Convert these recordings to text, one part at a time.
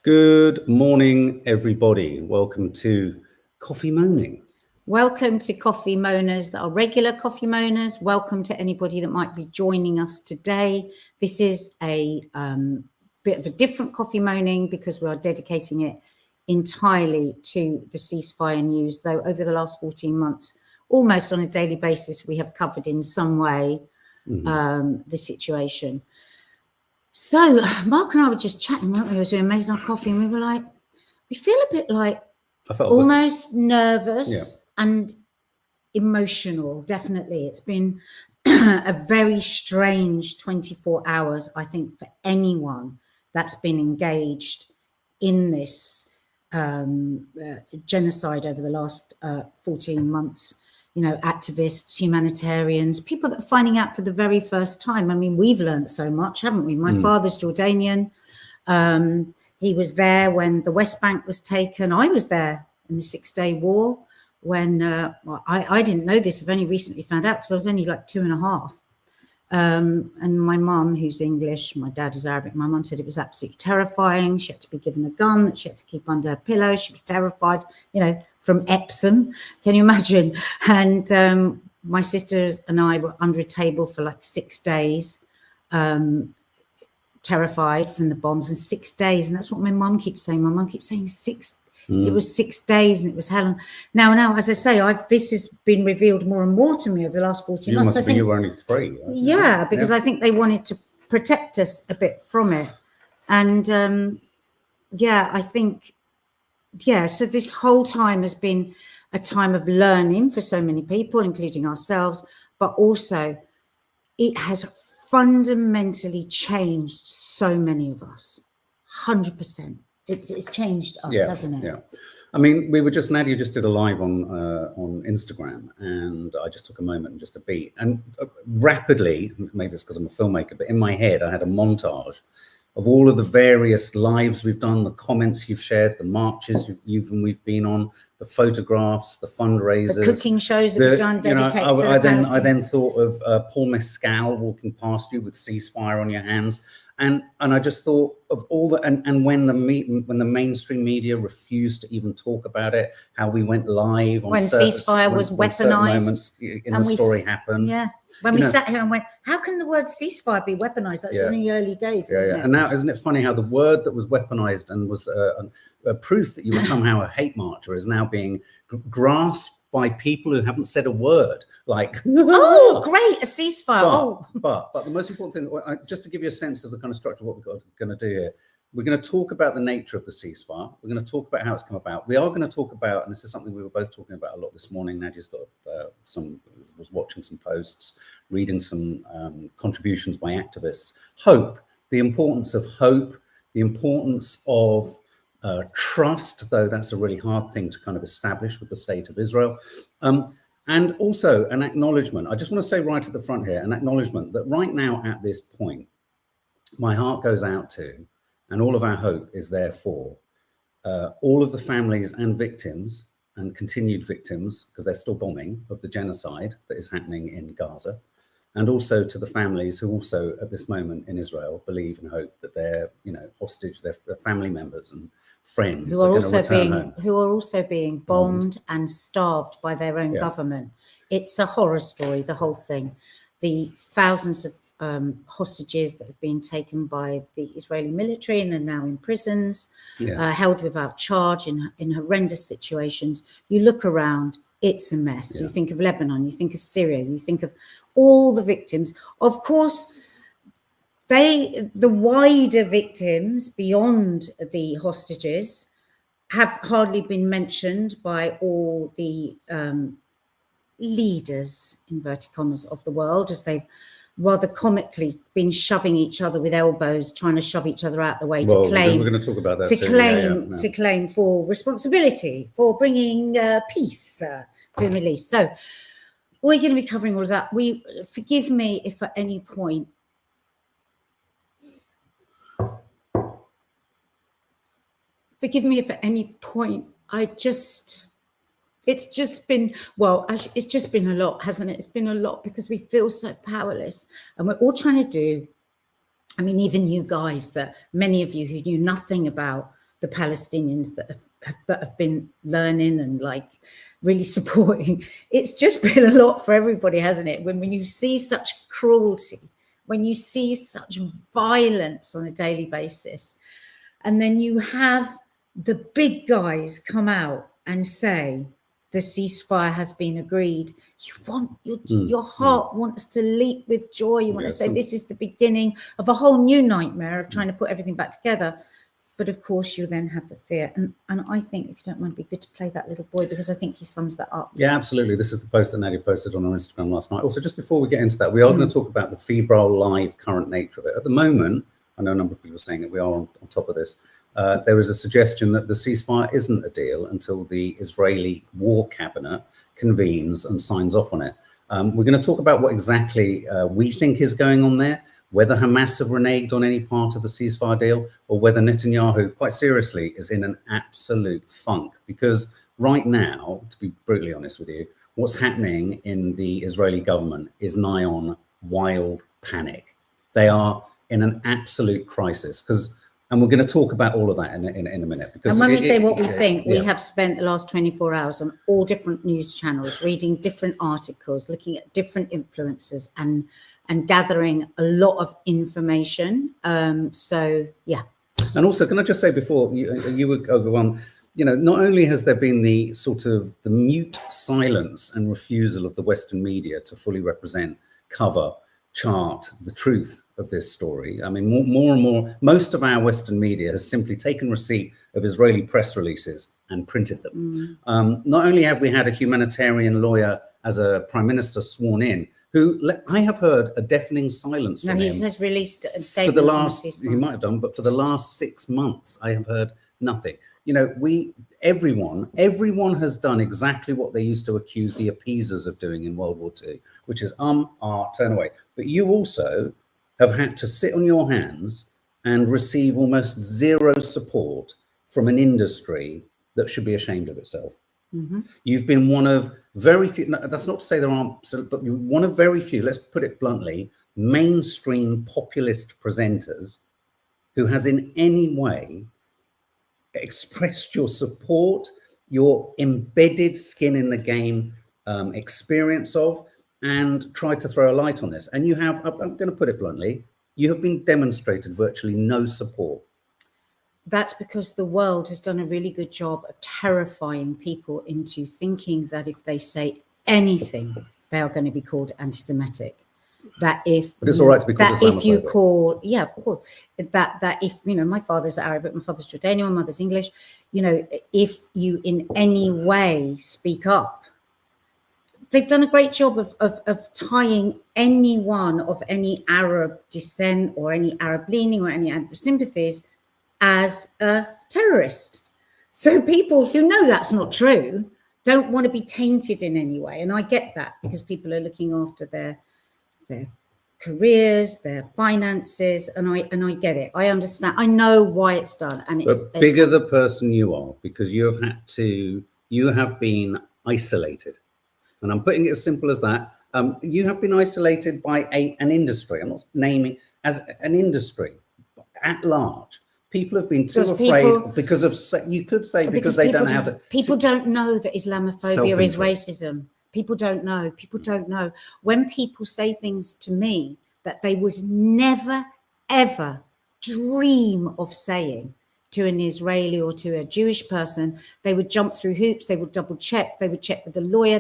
Good morning, everybody. Welcome to Coffee Moaning. Welcome to Coffee Moaners that are regular Coffee Moaners. Welcome to anybody that might be joining us today. This is a bit of a different Coffee Moaning because we are dedicating it entirely to the ceasefire news, though over the last 14 months, almost on a daily basis, we have covered in some way the situation. So Mark and I were just chatting, weren't we, as we were making our coffee, and we were like, we feel a bit like almost nervous and emotional. Definitely. It's been a very strange 24 hours, I think, for anyone that's been engaged in this genocide over the last 14 months. You know, activists, humanitarians, people that are finding out for the very first time. I mean, we've learned so much, haven't we? My father's Jordanian. He was there when the West Bank was taken. I was there in the 6-day war when, well, I didn't know this. I've only recently found out because I was only like 2.5. And my mum, who's English, my dad is Arabic, my mum said it was absolutely terrifying. She had to be given a gun that she had to keep under her pillow. She was terrified, you know, from Epsom. Can you imagine? And my sisters and I were under a table for like 6 days, terrified from the bombs, and 6 days. And that's what my mum keeps saying. My mum keeps saying it was 6 days and it was hell. Now, as I say, this has been revealed more and more to me over the last 14 months. You were only 3. Yeah, because I think they wanted to protect us a bit from it. And I think, so this whole time has been a time of learning for so many people, including ourselves, but also it has fundamentally changed so many of us, 100%. It's changed us, hasn't it? Yeah. I mean, Nadia just did a live on Instagram, and I just took a moment and just a beat. And rapidly, maybe it's because I'm a filmmaker, but in my head, I had a montage of all of the various lives we've done, the comments you've shared, the marches we've been on, the photographs, the fundraisers, the cooking shows that we've done dedicated to Palestine. I then thought of Paul Mescal walking past you with Ceasefire on your hands. And I just thought of all that, and when the mainstream media refused to even talk about it, how we went live on when ceasefire was weaponized, moments in the story happened. Yeah, when we sat here and went, how can the word ceasefire be weaponized? That's in the early days, wasn't it? And now, isn't it funny how the word that was weaponized and was a proof that you were somehow a hate marcher is now being grasped by people who haven't said a word, like, oh, great, a ceasefire. But the most important thing, just to give you a sense of the kind of structure of what we're going to do here, we're going to talk about the nature of the ceasefire. We're going to talk about how it's come about. We are going to talk about, and this is something we were both talking about a lot this morning. Nadia's got was watching some posts, reading some contributions by activists. Hope, the importance of hope, the importance of trust, though that's a really hard thing to kind of establish with the state of Israel. And also an acknowledgement. I just want to say right at the front here, an acknowledgement that right now at this point, my heart goes out to, and all of our hope is there for, all of the families and victims and continued victims, because they're still bombing, of the genocide that is happening in Gaza. And also to the families who also at this moment in Israel believe and hope that they're, hostage, their family members and friends who are also being bombed and starved by their own government. It's a horror story, the whole thing. The thousands of hostages that have been taken by the Israeli military and are now in prisons, held without charge in horrendous situations. You look around, it's a mess. You think of Lebanon, you think of Syria, you think of all the victims. Of course, the wider victims beyond the hostages have hardly been mentioned by all the leaders, inverted commas, of the world, as they've rather comically been shoving each other with elbows, trying to shove each other out the way to claim. We're going to talk about that to claim for responsibility for bringing peace to the Middle East. So we're going to be covering all of that. Forgive me if at any point it's just been a lot, hasn't it? It's been a lot because we feel so powerless, and we're all trying to do, I mean, even you guys, that many of you who knew nothing about the Palestinians that have been learning and like really supporting. It's just been a lot for everybody, hasn't it? When you see such cruelty, when you see such violence on a daily basis, and then you have the big guys come out and say the ceasefire has been agreed, you want your heart wants to leap with joy. You want to say this is the beginning of a whole new nightmare of trying to put everything back together. But of course, you then have the fear. And I think, if you don't mind, it'd be good to play that little boy, because I think he sums that up. Yeah, absolutely. This is the post that Nadia posted on our Instagram last night. Also, just before we get into that, we are going to talk about the febrile live current nature of it. At the moment, I know a number of people are saying that we are on top of this. There is a suggestion that the ceasefire isn't a deal until the Israeli war cabinet convenes and signs off on it. We're going to talk about what exactly we think is going on there, whether Hamas have reneged on any part of the ceasefire deal, or whether Netanyahu, quite seriously, is in an absolute funk. Because right now, to be brutally honest with you, what's happening in the Israeli government is nigh on wild panic. They are in an absolute crisis. And we're going to talk about all of that in a minute. Because and when we say what we think, we have spent the last 24 hours on all different news channels, reading different articles, looking at different influencers, and gathering a lot of information. So, yeah. And also, can I just say before you were overwhelmed, not only has there been the sort of the mute silence and refusal of the Western media to fully represent, cover, chart the truth of this story. I mean, more and more, most of our Western media has simply taken receipt of Israeli press releases and printed them. Not only have we had a humanitarian lawyer as a prime minister sworn in, who I have heard a deafening silence from him. He has released a statement for the last, he might have done, but for the last 6 months, I have heard nothing. Everyone has done exactly what they used to accuse the appeasers of doing in World War II, which is turn away. But you also have had to sit on your hands and receive almost zero support from an industry that should be ashamed of itself. You've been one of very few, that's not to say there aren't, but you're one of very few, let's put it bluntly, mainstream populist presenters who has in any way expressed your support, your embedded skin in the game experience of, and tried to throw a light on this. And you have, I'm going to put it bluntly, you have been demonstrated virtually no support. That's because the world has done a really good job of terrifying people into thinking that if they say anything, they are going to be called anti-Semitic. But it's all right to be called Islamophobic. If you call, yeah, of course, that if, my father's Arabic, my father's Jordanian, my mother's English, if you in any way speak up, they've done a great job of tying anyone of any Arab descent or any Arab leaning or any Arab sympathies as a terrorist. So people who know that's not true don't want to be tainted in any way. And I get that, because people are looking after their careers, their finances, and I get it. I understand. I know why it's done. And it's but bigger the person you are, because you have been isolated. And I'm putting it as simple as that. You have been isolated by an industry. I'm not naming as an industry at large. People have been too afraid because of, you could say, because they don't know how to. People don't know that Islamophobia is racism. People don't know. People don't know. When people say things to me that they would never, ever dream of saying to an Israeli or to a Jewish person, they would jump through hoops, they would double check, they would check with the lawyer,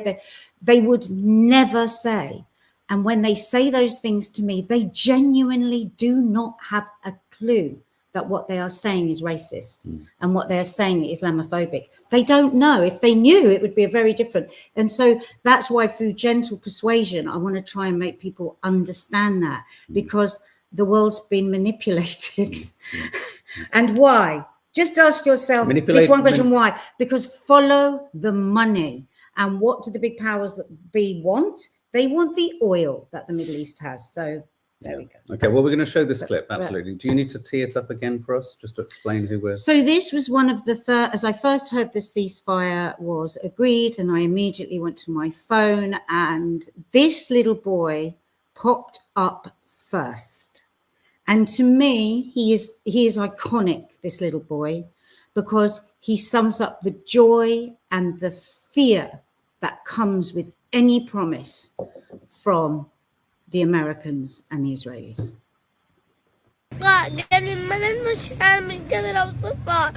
they would never say. And when they say those things to me, they genuinely do not have a clue that what they are saying is racist and what they are saying is Islamophobic. They don't know. If they knew, it would be a very different. And so that's why through gentle persuasion, I want to try and make people understand that, because the world's been manipulated. And why? Just ask yourself this one question, why? Because follow the money. And what do the big powers that be want? They want the oil that the Middle East has. So there we go. Okay, well, we're going to show this clip, absolutely. Do you need to tee it up again for us, just to explain who we're... So this was one of the first, as I first heard the ceasefire was agreed, and I immediately went to my phone, and this little boy popped up first. And to me, he is iconic, this little boy, because he sums up the joy and the fear that comes with any promise from the Americans and the Israelis. مش قادرة أوصفها.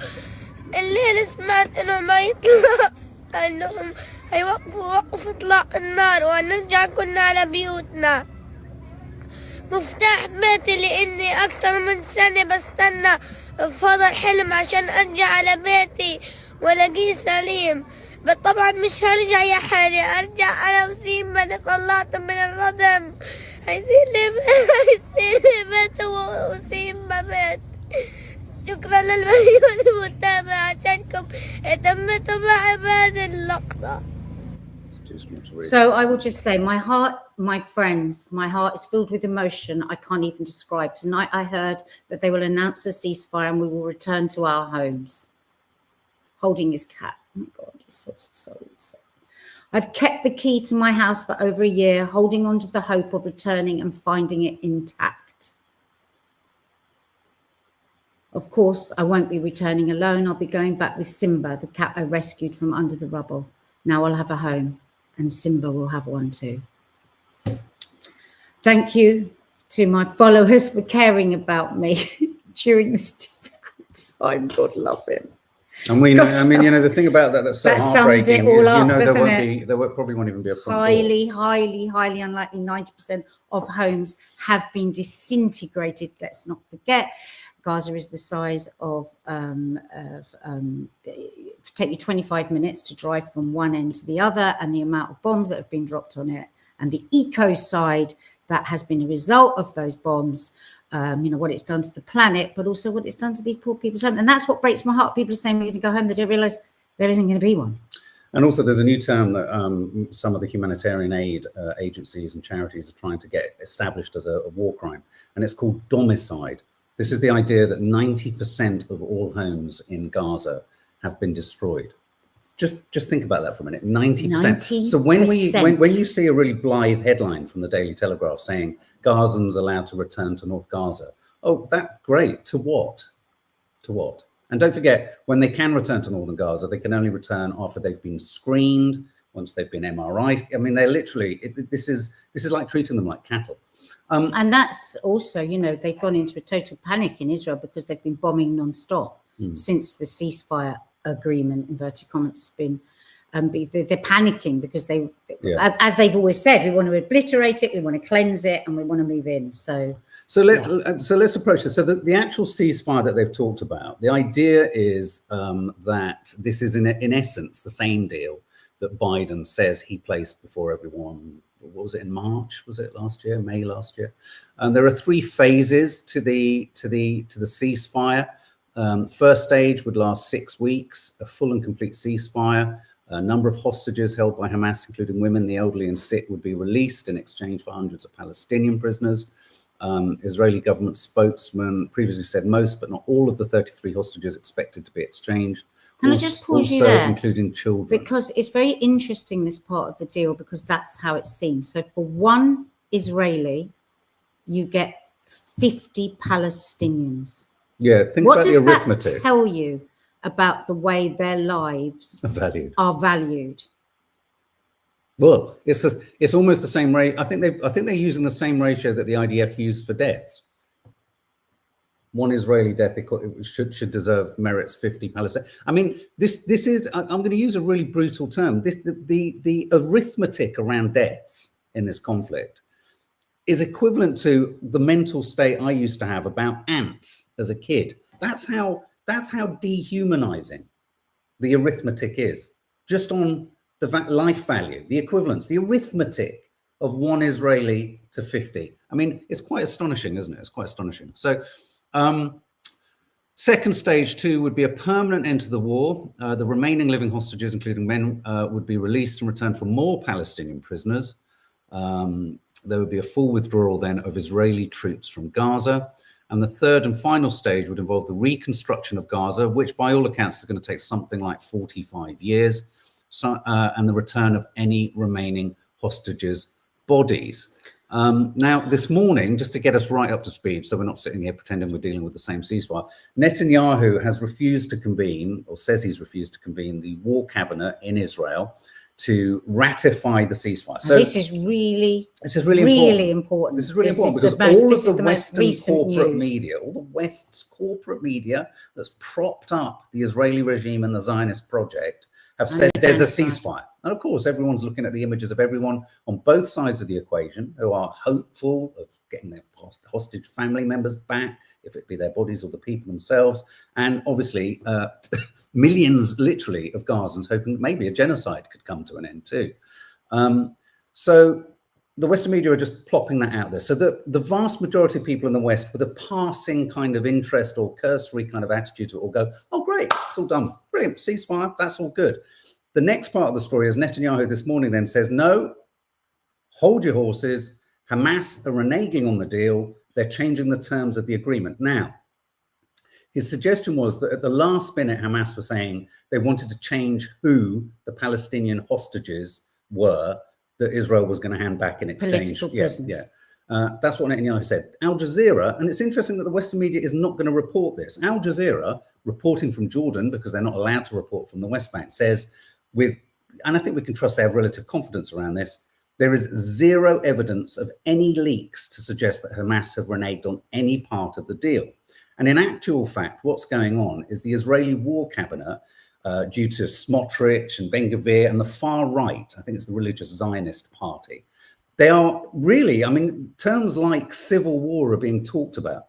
الليلة سمعت إنه ما يطلع، إنهم هيوقفوا وقف إطلاق النار ونرجع كنا على بيوتنا. مفتاح بيتي لإني أكثر من سنة بستنى بفضل حلم عشان أرجع على بيتي ولاقيه سليم. بس طبعا مش هرجع يا حالي، أرجع أنا وسيمبا اللي طلعته من الردم. هيصير لي بيت وسيمبا بيت. شكرا للمليون المتابع عشانكم اهتمتوا معي بهذه اللقطة. So I will just say, my heart, my friends, my heart is filled with emotion I can't even describe. Tonight I heard that they will announce a ceasefire and we will return to our homes. Holding his cat. Oh my God, he's so. I've kept the key to my house for over a year, holding on to the hope of returning and finding it intact. Of course, I won't be returning alone. I'll be going back with Simba, the cat I rescued from under the rubble. Now I'll have a home, and Simba will have one too. Thank you to my followers for caring about me during this difficult time. God love him. And we know, I mean, you know, the thing about that's so heartbreaking is, you know, there probably won't even be a front highly unlikely. 90% of homes have been disintegrated. Let's not forget, Gaza is the size of, take you 25 minutes to drive from one end to the other, and the amount of bombs that have been dropped on it, and the ecocide that has been a result of those bombs, you know, what it's done to the planet, but also what it's done to these poor people's homes. And that's what breaks my heart. People are saying we're going to go home. They don't realize there isn't going to be one. And also there's a new term that some of the humanitarian aid agencies and charities are trying to get established as a war crime, and it's called domicide. This is the idea that 90% of all homes in Gaza have been destroyed. Just think about that for a minute. 90%. So when you see a really blithe headline from the Daily Telegraph saying Gazans allowed to return to North Gaza, oh, that's great. To what? To what? And don't forget, when they can return to northern Gaza, they can only return after they've been screened, once they've been MRI'd. I mean, they're literally, this is like treating them like cattle. And that's also, you know, they've gone into a total panic in Israel because they've been bombing non-stop since the ceasefire agreement, inverted commas, been they're panicking because they, as they've always said, we want to obliterate it, we want to cleanse it, and we want to move in. So let's approach this. So the actual ceasefire that they've talked about, the idea is that this is in essence the same deal that Biden says he placed before everyone. What was it, in March? Was it last year? May last year? And there are 3 phases to the ceasefire. First stage would last 6 weeks, a full and complete ceasefire. A number of hostages held by Hamas, including women, the elderly and sick, would be released in exchange for hundreds of Palestinian prisoners. Israeli government spokesman previously said most, but not all of the 33 hostages expected to be exchanged. Can I just pause you there? Including children. Because it's very interesting, this part of the deal, because that's how it's seen. So for one Israeli, you get 50 Palestinians. Yeah, think about the arithmetic. What does that tell you about the way their lives are valued? Well, it's almost the same rate. I think they're using the same ratio that the IDF used for deaths. One Israeli death should deserve merits 50 Palestinians. I mean, this is, I'm going to use a really brutal term. The arithmetic around deaths in this conflict is equivalent to the mental state I used to have about ants as a kid. That's how dehumanizing the arithmetic is, just on the life value, the equivalence, the arithmetic of one Israeli to 50. I mean, it's quite astonishing, isn't it? It's quite astonishing. So second stage 2 would be a permanent end to the war. The remaining living hostages, including men, would be released and returned for more Palestinian prisoners. There would be a full withdrawal then of Israeli troops from Gaza. And the third and final stage would involve the reconstruction of Gaza, which by all accounts is going to take something like 45 years, and the return of any remaining hostages' bodies. Now, this morning, just to get us right up to speed, so we're not sitting here pretending we're dealing with the same ceasefire, Netanyahu has refused to convene, or says he's refused to convene, the war cabinet in Israel to ratify the ceasefire. So this is really important. This is really important because all of the Western corporate media, all the West's corporate media that's propped up the Israeli regime and the Zionist project have said there's a ceasefire. And of course, everyone's looking at the images of everyone on both sides of the equation who are hopeful of getting their hostage family members back, if it be their bodies or the people themselves. And obviously, millions, literally, of Gazans hoping that maybe a genocide could come to an end too. So the Western media are just plopping that out there. So the vast majority of people in the West with a passing kind of interest or cursory kind of attitude to it will go, oh, great, it's all done. Brilliant, ceasefire, that's all good. The next part of the story is Netanyahu this morning then says, no, hold your horses. Hamas are reneging on the deal. They're changing the terms of the agreement. Now, his suggestion was that at the last minute, Hamas were saying they wanted to change who the Palestinian hostages were that Israel was going to hand back in exchange. That's what Netanyahu said. Al Jazeera, and it's interesting that the Western media is not going to report this. Al Jazeera, reporting from Jordan, because they're not allowed to report from the West Bank, says and I think we can trust they have relative confidence around this, there is zero evidence of any leaks to suggest that Hamas have reneged on any part of the deal. And in actual fact, what's going on is the Israeli war cabinet, due to Smotrich and Ben Gvir and the far right, I think it's the religious Zionist party, they are really, I mean, terms like civil war are being talked about.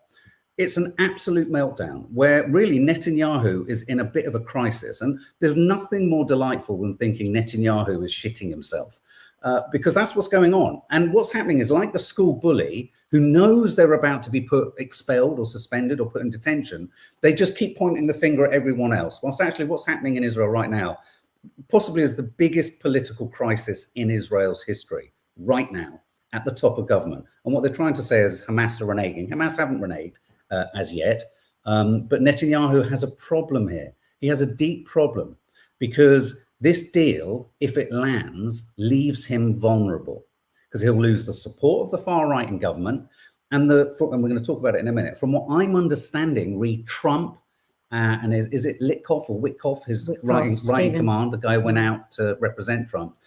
It's an absolute meltdown where really Netanyahu is in a bit of a crisis. And there's nothing more delightful than thinking Netanyahu is shitting himself. Because that's what's going on. And what's happening is like the school bully who knows they're about to be expelled or suspended or put in detention, they just keep pointing the finger at everyone else. Whilst actually what's happening in Israel right now possibly is the biggest political crisis in Israel's history right now at the top of government. And what they're trying to say is Hamas are reneging. Hamas haven't reneged as yet, but Netanyahu has a problem here. He has a deep problem because this deal, if it lands, leaves him vulnerable because he'll lose the support of the far right in government. And we're going to talk about it in a minute. From what I'm understanding, Trump, and is it Litkoff or Witkoff, his right in command, the guy who went out to represent Trump.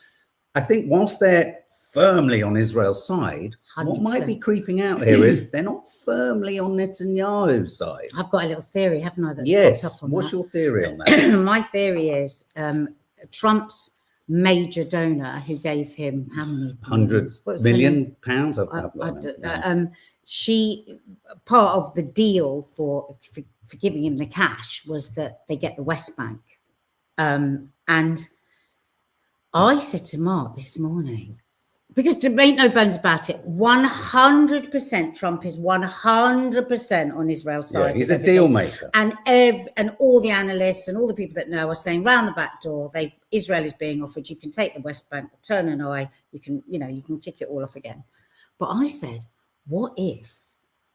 I think whilst they're firmly on Israel's side, 100%. What might be creeping out here is they're not firmly on Netanyahu's side. I've got a little theory, haven't I? That's yes. Up on What's that. your theory on that? My theory is Trump's major donor who gave him how many £100 million? She part of the deal for giving him the cash was that they get the West Bank. And I said to Mark this morning, because there ain't no bones about it, 100% Trump is 100% on Israel's side. Yeah, he's a deal maker. And all the analysts and all the people that know are saying round the back door, Israel is being offered, you can take the West Bank, turn an eye, you can kick it all off again. But I said, what if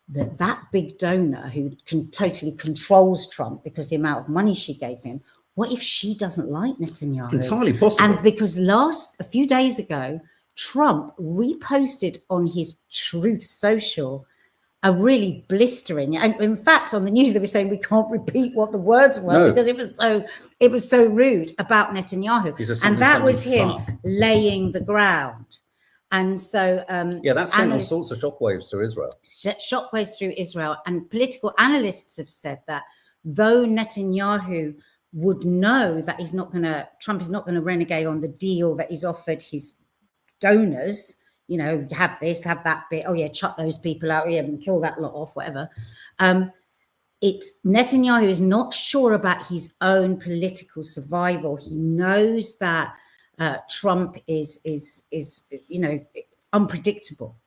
that big donor who totally controls Trump because the amount of money she gave him, what if she doesn't like Netanyahu? Entirely possible. And because a few days ago, Trump reposted on his Truth Social a really blistering, and in fact on the news they were saying we can't repeat what the words were because it was so rude about Netanyahu, and that was him laying the ground. And so that sent all sorts of shockwaves through Israel. Shockwaves through Israel, and political analysts have said that though Netanyahu would know that Trump is not going to renege on the deal that he's offered his donors, have this, have that bit, chuck those people out here and kill that lot off, whatever. Netanyahu is not sure about his own political survival. He knows that Trump is unpredictable.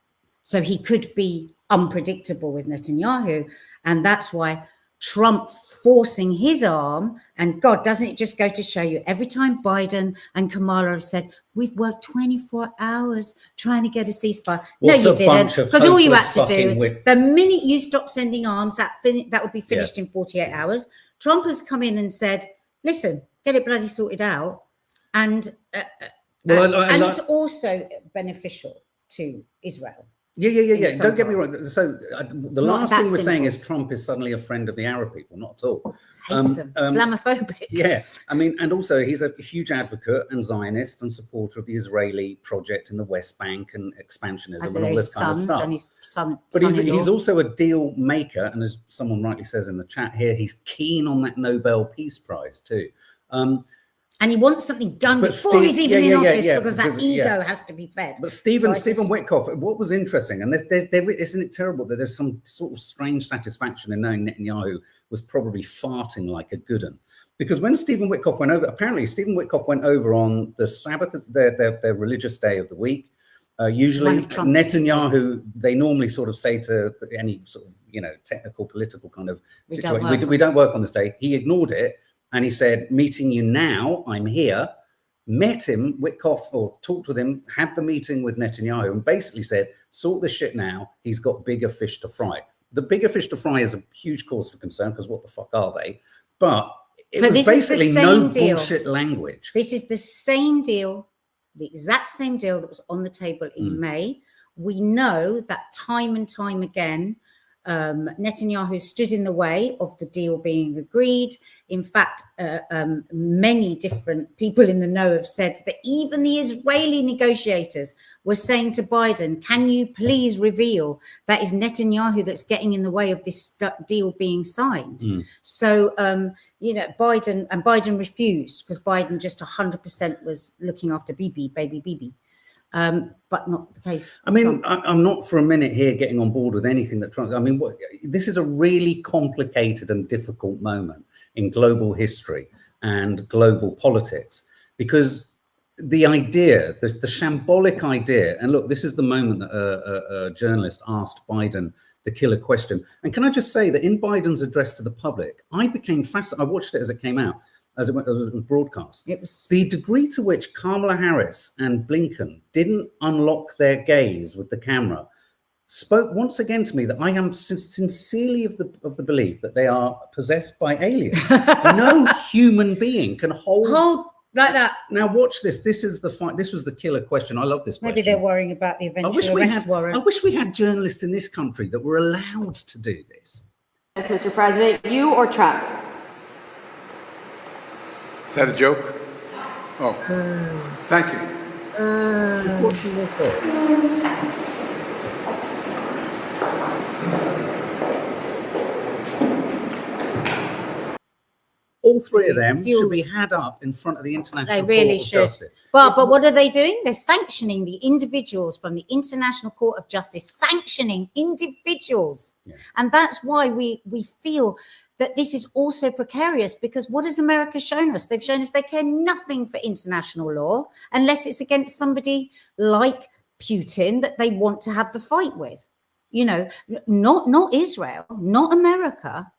So he could be unpredictable with Netanyahu, and that's why Trump forcing his arm, and God, doesn't it just go to show you every time Biden and Kamala have said, we've worked 24 hours trying to get a ceasefire. No, you didn't, because all you had to do, the minute you stop sending arms, that would be finished in 48 hours. Trump has come in and said, listen, get it bloody sorted out. And it's also beneficial to Israel Yeah. some Don't get me part. wrong. So the not last that thing we're saying simple. is Trump is suddenly a friend of the Arab people. Not at all. Hates them. Islamophobic. Yeah, I mean, and also he's a huge advocate and Zionist and supporter of the Israeli project in the West Bank and expansionism and all this kind of stuff. And his But he's also a deal maker, and as someone rightly says in the chat here, he's keen on that Nobel Peace Prize too. And he wants something done before he's even in office, because that ego has to be fed. But Stephen Witkoff, what was interesting, and isn't it terrible that there's some sort of strange satisfaction in knowing Netanyahu was probably farting like a good one? Because when Stephen Witkoff went over, apparently Stephen Witkoff went over on the Sabbath, their religious day of the week. Usually Netanyahu, they normally sort of say to any sort of, technical, political kind of situation, we don't work on this day. He ignored it. And he said, meeting you now, I'm here, met him, Witkoff, or talked with him, had the meeting with Netanyahu and basically said, sort this shit now. He's got bigger fish to fry. The bigger fish to fry is a huge cause for concern, because what the fuck are they? But it was basically no bullshit language. This is the same deal, the exact same deal that was on the table in May. We know that time and time again, Netanyahu stood in the way of the deal being agreed. In fact, many different people in the know have said that even the Israeli negotiators were saying to Biden, can you please reveal that is Netanyahu that's getting in the way of this deal being signed? So, Biden refused, because Biden just 100% was looking after BIBI, baby BIBI. But not the case. I mean, I'm not for a minute here getting on board with anything that Trump. I mean, this is a really complicated and difficult moment in global history and global politics, because the idea, the shambolic idea, and look, this is the moment that a journalist asked Biden the killer question. And can I just say that in Biden's address to the public, I became fascinated. I watched it as it came out, as it was broadcast. It was the degree to which Kamala Harris and Blinken didn't unlock their gaze with the camera, spoke once again to me that I am sincerely of the belief that they are possessed by aliens. No human being can hold like that. Now watch this. This is the fight. This was the killer question. I love this question. Maybe they're worrying about the eventual arrest warrant. I wish we had journalists in this country that were allowed to do this. Yes, Mr. President, you or Trump? Is that a joke? Oh, thank you. Just watching their thought. All three of them should be had up in front of the International Court of Justice. But what are they doing? They're sanctioning the individuals from the International Court of Justice, sanctioning individuals. Yeah. And that's why we feel that this is also precarious, because what has America shown us? They've shown us they care nothing for international law unless it's against somebody like Putin that they want to have the fight with. Not Israel, not America.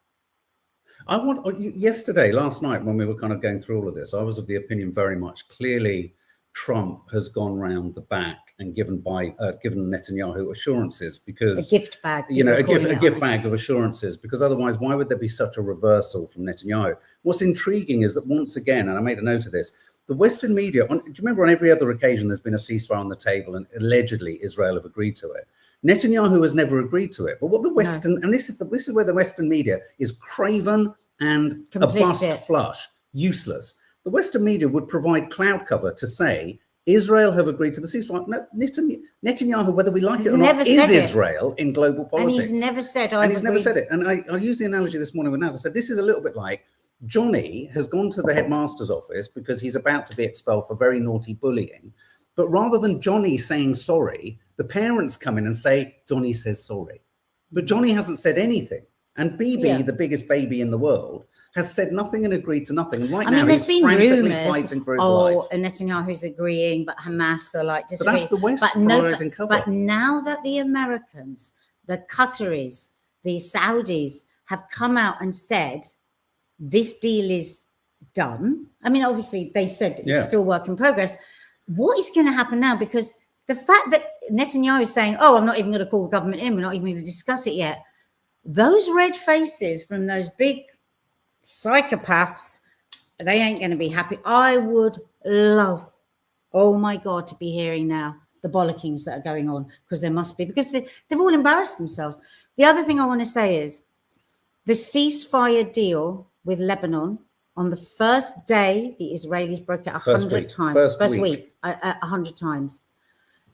Last night, when we were kind of going through all of this, I was of the opinion very much clearly Trump has gone round the back and given Netanyahu assurances, because a gift bag, a gift bag of assurances, because otherwise, why would there be such a reversal from Netanyahu? What's intriguing is that once again, and I made a note of this, the Western media, do you remember on every other occasion there's been a ceasefire on the table and allegedly Israel have agreed to it? Netanyahu has never agreed to it. But what the Western, and this is where the Western media is craven and a bust flush, useless. The Western media would provide cloud cover to say Israel have agreed to the ceasefire. No, Netanyahu, whether we like it or not, is Israel in global politics. And he's never said it. And I used the analogy this morning with Naz. I said, this is a little bit like Johnny has gone to the headmaster's office because he's about to be expelled for very naughty bullying. But rather than Johnny saying sorry, the parents come in and say, Johnny says sorry. But Johnny hasn't said anything. And BIBI, the biggest baby in the world, has said nothing and agreed to nothing. And now he's frantically fighting for his life. And Netanyahu's agreeing, but Hamas are like disagreeing. But that's the West providing cover. But now that the Americans, the Qataris, the Saudis have come out and said this deal is done. I mean, obviously they said it's still work in progress. What is going to happen now? Because the fact that Netanyahu is saying, I'm not even going to call the government in, we're not even going to discuss it yet. Those red faces from those big psychopaths, they ain't going to be happy. I would love, oh my God, to be hearing now the bollockings that are going on, because there must be, because they've all embarrassed themselves. The other thing I want to say is the ceasefire deal with Lebanon, on the first day, the Israelis broke it 100 times. First week, 100 times.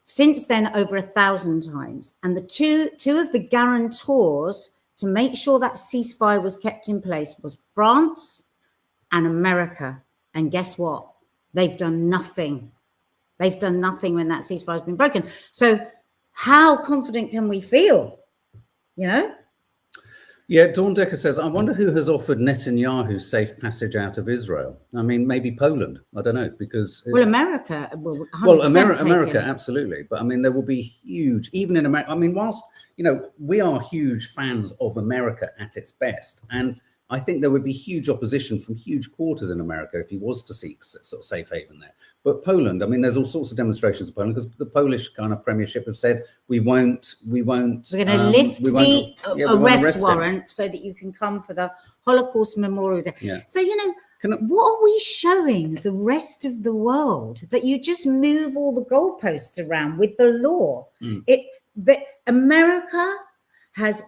Since then, over 1,000 times. And the two of the guarantors to make sure that ceasefire was kept in place was France and America. And guess what? They've done nothing. They've done nothing when that ceasefire has been broken. So how confident can we feel? You know? Yeah, Dawn Decker says, I wonder who has offered Netanyahu safe passage out of Israel. I mean, maybe Poland. I don't know, because... Well, America will 100% well, America, absolutely. But I mean, there will be huge, even in America. I mean, whilst, you know, we are huge fans of America at its best. And I think there would be huge opposition from huge quarters in America if he was to seek sort of safe haven there. But Poland, I mean, there's all sorts of demonstrations of Poland, because the Polish kind of premiership have said, we won't. We're going to lift the arrest warrant so that you can come for the Holocaust Memorial Day. Yeah. So, you know, what are we showing the rest of the world? That you just move all the goalposts around with the law. America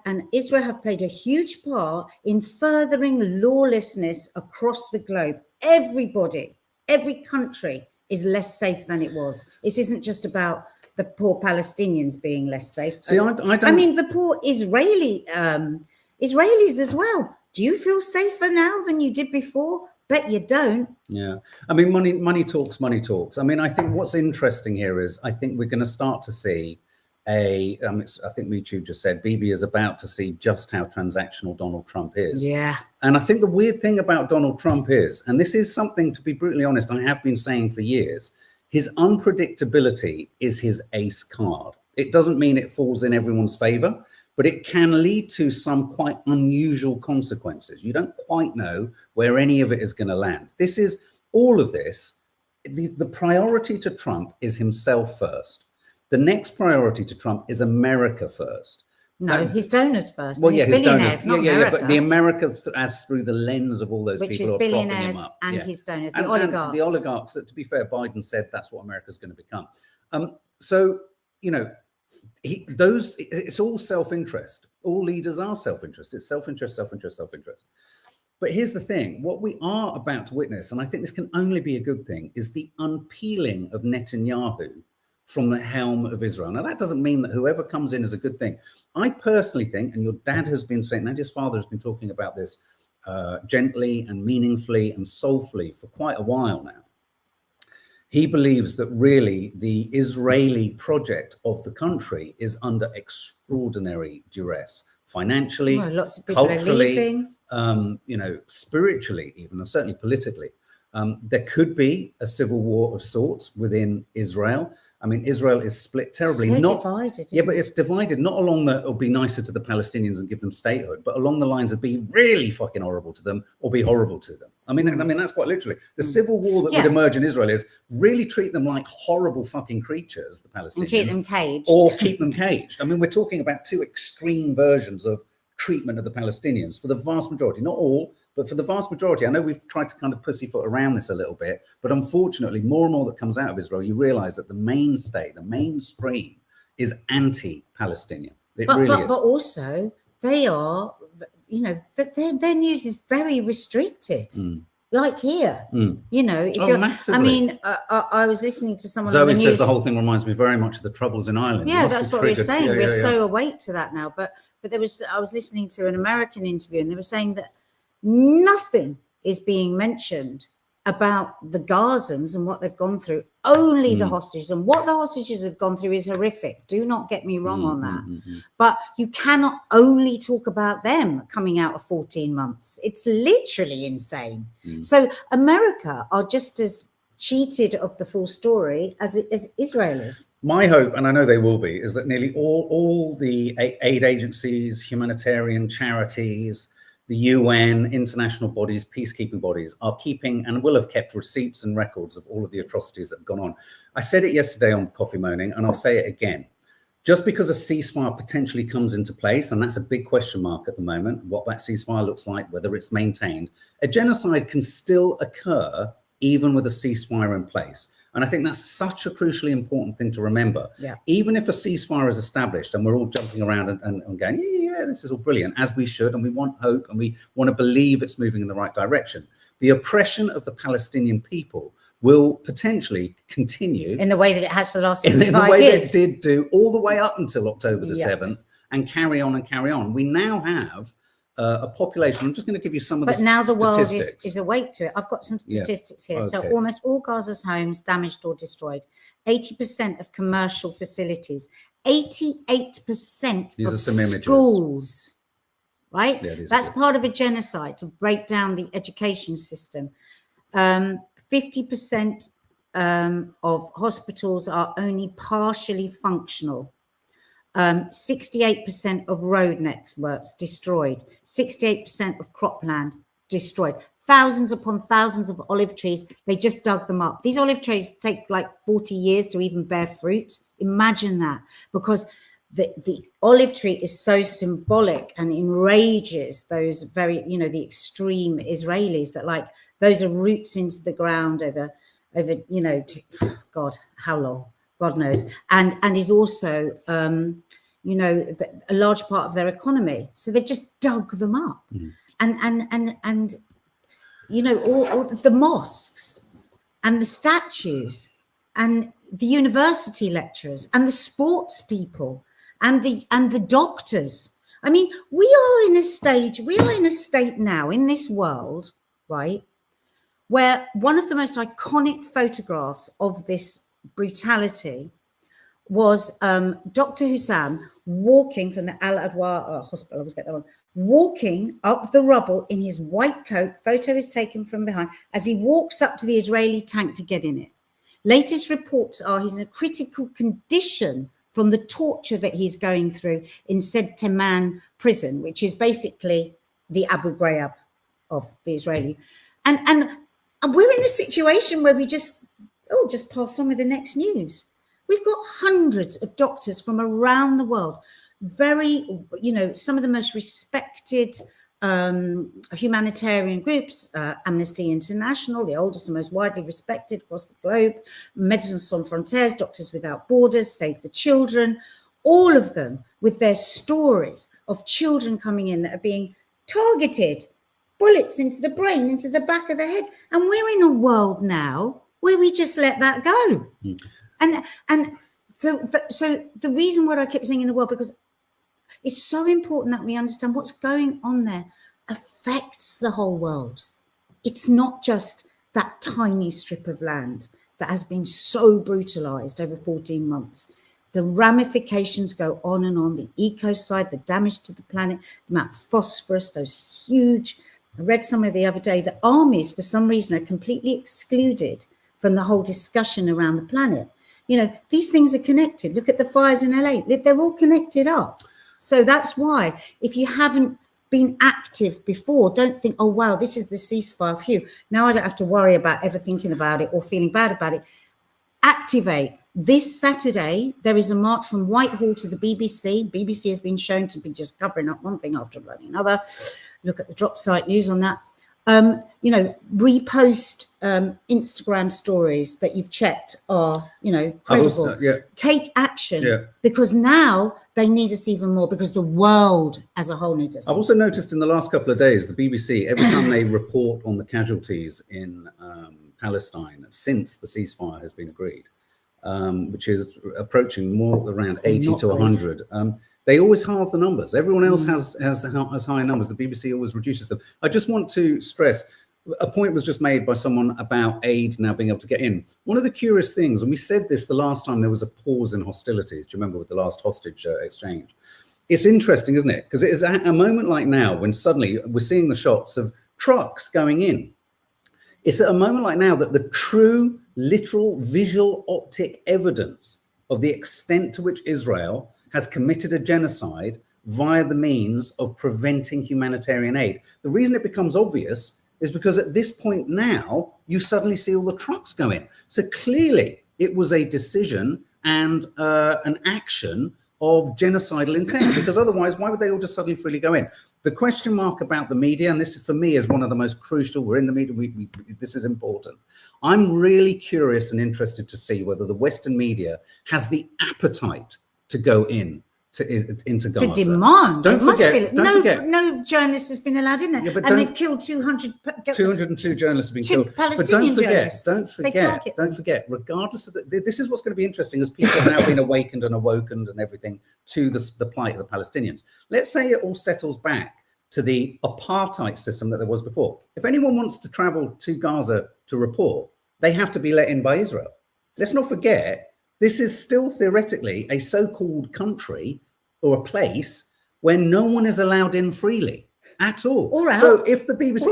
and Israel have played a huge part in furthering lawlessness across the globe. Everybody, every country is less safe than it was. This isn't just about the poor Palestinians being less safe. See, I don't... I mean, the poor Israelis as well. Do you feel safer now than you did before? Bet you don't. Yeah. I mean, money talks, money talks. I mean, I think what's interesting here is I think we're going to start to see I think YouTube just said BIBI is about to see just how transactional Donald Trump is. Yeah. And I think the weird thing about Donald Trump is, and this is something, to be brutally honest, I have been saying for years, his unpredictability is his ace card. It doesn't mean it falls in everyone's favor, but it can lead to some quite unusual consequences. You don't quite know where any of it is going to land. This is all of this. The priority to Trump is himself first. The next priority to Trump is America first. No, his donors first. Well, yeah, his billionaires, donors. not America. But the America as through the lens of all those which people is who are propping billionaires him up. and his donors, the oligarchs. And the oligarchs. To be fair, Biden said that's what America's going to become. So, you know, it's all self-interest. All leaders are self-interest. It's self-interest, self-interest, self-interest. But here's the thing. What we are about to witness, and I think this can only be a good thing, is the unpeeling of Netanyahu from the helm of Israel. Now, that doesn't mean that whoever comes in is a good thing. I personally think, and your dad has been saying, Nadia's father has been talking about this gently and meaningfully and soulfully for quite a while now. He believes that really the Israeli project of the country is under extraordinary duress, financially, lots of people culturally, you know, spiritually, even, and certainly politically. There could be a civil war of sorts within Israel. I mean, Israel is split terribly. Divided. Yeah, but it's divided not along the it'll be nicer to the Palestinians and give them statehood, but along the lines of be really fucking horrible to them or be horrible to them. I mean, that's quite literally the civil war that would emerge in Israel is really treat them like horrible fucking creatures, the Palestinians, and keep them caged, or keep them caged. I mean, we're talking about two extreme versions of treatment of the Palestinians for the vast majority, not all, but for the vast majority. I know we've tried to kind of pussyfoot around this a little bit, but unfortunately, more and more that comes out of Israel, you realize that the mainstay, the mainstream is anti-Palestinian. It really is. But also, they are, you know, their news is very restricted. Like here, you know, if you're, massively. I mean, I was listening to someone. Zoe on the news. says the whole thing reminds me very much of the Troubles in Ireland. Yeah, that's what we're saying. Yeah, we're so awake to that now. But I was listening to an American interview, and they were saying that nothing is being mentioned about the Gazans and what they've gone through. Only the hostages, and what the hostages have gone through is horrific. Do not get me wrong on that. But you cannot only talk about them coming out of 14 months. It's literally insane. So America are just as cheated of the full story as Israel is. My hope, and I know they will be, is that nearly all the aid agencies, humanitarian charities, the UN, international bodies, peacekeeping bodies are keeping and will have kept receipts and records of all of the atrocities that have gone on. I said it yesterday on Coffee Moaning, and I'll say it again. Just because a ceasefire potentially comes into place, and that's a big question mark at the moment, what that ceasefire looks like, whether it's maintained, a genocide can still occur even with a ceasefire in place. And I think that's such a crucially important thing to remember. Yeah. Even if a ceasefire is established and we're all jumping around and going, yeah, this is all brilliant, as we should, and we want hope and we want to believe it's moving in the right direction, the oppression of the Palestinian people will potentially continue in the way that it has for the last 65 in the way years. that it did do all the way up until October the Yeah. 7th, and carry on and carry on. We now have a population. I'm just going to give you some of the But now the world statistics. is awake to it. I've got some statistics here. So Okay. almost all Gaza's homes damaged or destroyed. 80% of commercial facilities. 88% These of are some images. schools. Right? Yeah, these are That's good. part of a genocide to break down the education system. 50% of hospitals are only partially functional. 68% of road networks destroyed. 68% of cropland destroyed. Thousands upon thousands of olive trees, they just dug them up. These olive trees take like 40 years to even bear fruit. Imagine that, because the olive tree is so symbolic and enrages those very, the extreme Israelis that like those are roots into the ground over, God, how long? God knows. And is also, a large part of their economy. So they've just dug them up. Mm. And all the mosques and the statues and the university lecturers and the sports people and the doctors. I mean, we are in a state now in this world, right, where one of the most iconic photographs of this brutality was Dr. Hussam walking from the Al-Adwa hospital, I always get that one, walking up the rubble in his white coat. Photo is taken from behind as he walks up to the Israeli tank to get in it. Latest reports are he's in a critical condition from the torture that he's going through in Sed Teman prison, which is basically the Abu Ghraib of the Israeli. And we're in a situation where we just pass on with the next news. We've got hundreds of doctors from around the world, very, some of the most respected humanitarian groups, Amnesty International, the oldest and most widely respected across the globe, Médecins Sans Frontières, Doctors Without Borders, Save the Children, all of them with their stories of children coming in that are being targeted, bullets into the brain, into the back of the head. And we're in a world now where we just let that go. Mm. And so the reason why I keep saying in the world, because it's so important that we understand what's going on there affects the whole world. It's not just that tiny strip of land that has been so brutalized over 14 months. The ramifications go on and on, the ecocide, the damage to the planet, the amount of phosphorus, those huge, I read somewhere the other day that armies, for some reason, are completely excluded from the whole discussion around the planet. These things are connected. Look at the fires in LA. They're all connected up. So that's why if you haven't been active before, don't think, oh, wow, this is the ceasefire. Phew. Now I don't have to worry about ever thinking about it or feeling bad about it. Activate. This Saturday, there is a march from Whitehall to the BBC. BBC has been shown to be just covering up one thing after another. Look at the drop site news on that. Repost Instagram stories that you've checked are, credible. Take action because now they need us even more because the world as a whole needs us. I've also noticed in the last couple of days, the BBC, every time they report on the casualties in Palestine since the ceasefire has been agreed, which is approaching more around 80 to 100, they always halve the numbers. Everyone else has high numbers. The BBC always reduces them. I just want to stress, a point was just made by someone about aid now being able to get in. One of the curious things, and we said this the last time there was a pause in hostilities, do you remember with the last hostage exchange? It's interesting, isn't it? Because it is at a moment like now when suddenly we're seeing the shots of trucks going in. It's at a moment like now that the true, literal, visual, optic evidence of the extent to which Israel has committed a genocide via the means of preventing humanitarian aid. The reason it becomes obvious is because at this point now, you suddenly see all the trucks go in. So clearly it was a decision and an action of genocidal intent, because otherwise, why would they all just suddenly freely go in? The question mark about the media, and this is, for me, is one of the most crucial. We're in the media. This is important. I'm really curious and interested to see whether the Western media has the appetite to go into Gaza. To demand. Don't forget. No journalist has been allowed in there, Yeah, and they've killed 202 journalists have been killed. Palestinian But don't forget, regardless of this is what's going to be interesting as people have now been awakened and everything to the plight of the Palestinians. Let's say it all settles back to the apartheid system that there was before. If anyone wants to travel to Gaza to report, they have to be let in by Israel. Let's not forget, this is still theoretically a so-called country or a place where no one is allowed in freely at all. Or out. So if the BBC...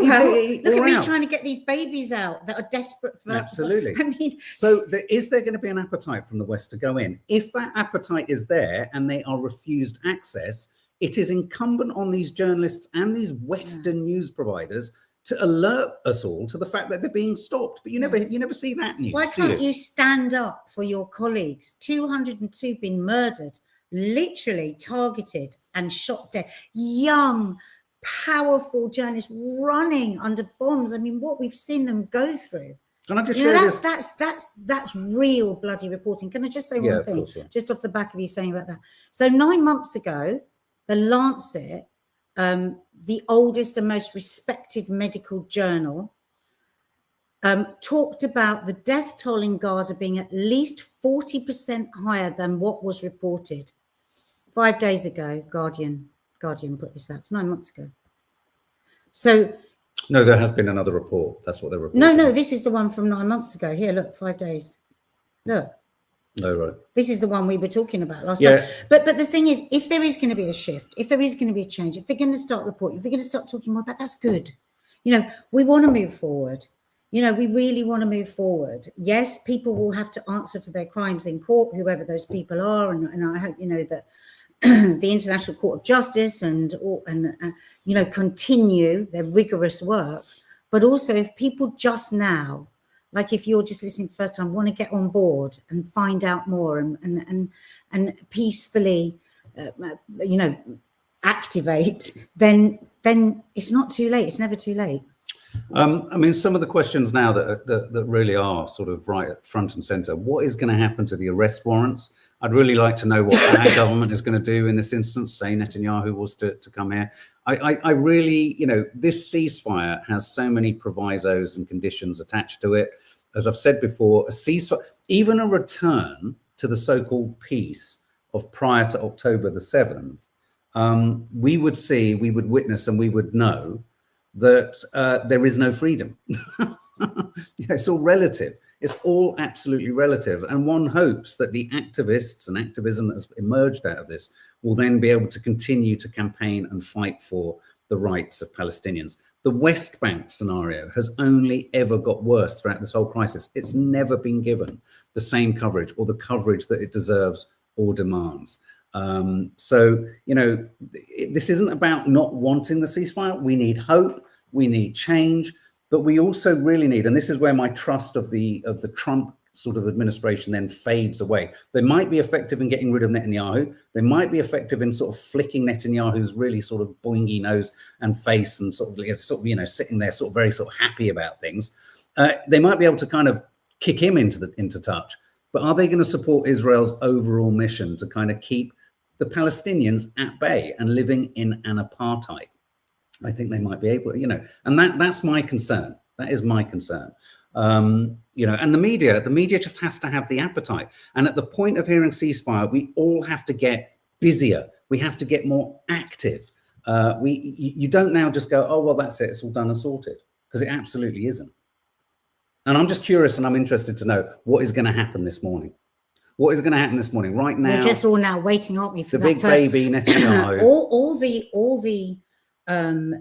Look at me trying to get these babies out that are desperate for... Absolutely. I mean... So is there going to be an appetite from the West to go in? If that appetite is there and they are refused access, it is incumbent on these journalists and these Western news providers to alert us all to the fact that they're being stopped. But you never see that news. Why can't you stand up for your colleagues? 202 been murdered, literally targeted and shot dead. Young, powerful journalists running under bombs. I mean, what we've seen them go through. Can I just share this? That's real bloody reporting. Can I just say one thing, just off the back of you saying about that? So 9 months ago, The Lancet, the oldest and most respected medical journal, talked about the death toll in Gaza being at least 40% higher than what was reported. 5 days ago, Guardian put this out. It's 9 months ago. So... No, there has been another report. That's what they're reporting. No, this is the one from 9 months ago. Here, look, 5 days. Look. No, right. This is the one we were talking about last time. But the thing is, if there is going to be a shift, if there is going to be a change, if they're going to start reporting, if they're going to start talking more about, that's good. We want to move forward. We really want to move forward. Yes, people will have to answer for their crimes in court, whoever those people are, and I hope that the International Court of Justice and continue their rigorous work. But also, if people just now, like if you're just listening for the first time, want to get on board and find out more and peacefully, activate, then it's not too late. It's never too late. I mean, some of the questions now that really are sort of right at front and center. What is going to happen to the arrest warrants? I'd really like to know what our government is going to do in this instance. Say Netanyahu was to come here. I really, this ceasefire has so many provisos and conditions attached to it. As I've said before, a ceasefire, even a return to the so-called peace of prior to October the 7th, we would witness and we would know that there is no freedom. It's all relative. It's all absolutely relative. And one hopes that the activists and activism that has emerged out of this will then be able to continue to campaign and fight for the rights of Palestinians. The West Bank scenario has only ever got worse throughout this whole crisis. It's never been given the same coverage or the coverage that it deserves or demands. So, this isn't about not wanting the ceasefire. We need hope, we need change, but we also really need, and this is where my trust of the Trump sort of administration then fades away. They might be effective in getting rid of Netanyahu. They might be effective in sort of flicking Netanyahu's really sort of boingy nose and face and sort of sitting there sort of very sort of happy about things. They might be able to kind of kick him into touch. But are they going to support Israel's overall mission to kind of keep the Palestinians at bay and living in an apartheid? I think they might be able, and that's my concern. That is my concern. And the media just has to have the appetite. And at the point of hearing ceasefire, we all have to get busier. We have to get more active. You don't now just go, oh, well, that's it. It's all done and sorted, because it absolutely isn't. And I'm just curious and I'm interested to know what is going to happen this morning. What is going to happen this morning? Right now, we're just all now waiting, aren't we, for the big baby Netanyahu. all the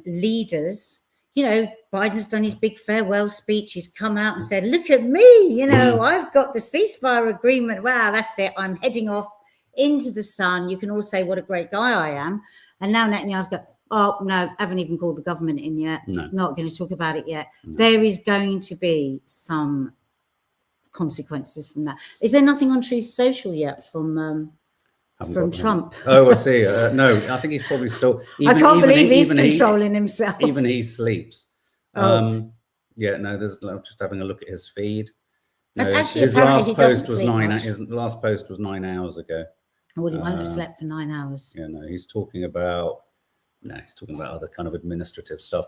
leaders. Biden's done his big farewell speech. He's come out and said, "Look at me! I've got the ceasefire agreement. Wow, that's it. I'm heading off into the sun. You can all say what a great guy I am." And now Netanyahu's got, "Oh no, haven't even called the government in yet. No. Not going to talk about it yet." No. There is going to be some consequences from that. Is there nothing on Truth Social yet from from Trump. Oh, I see. No, I think he's probably still. I can't believe he's controlling himself. Even he sleeps. Oh. Yeah, no. I'm just having a look at his feed. That's No, actually his apparently last he doesn't post was sleep 9. much. His last post was 9 hours ago. Well, he won't have slept for 9 hours. Yeah, no, he's talking about. No, he's talking about other kind of administrative stuff.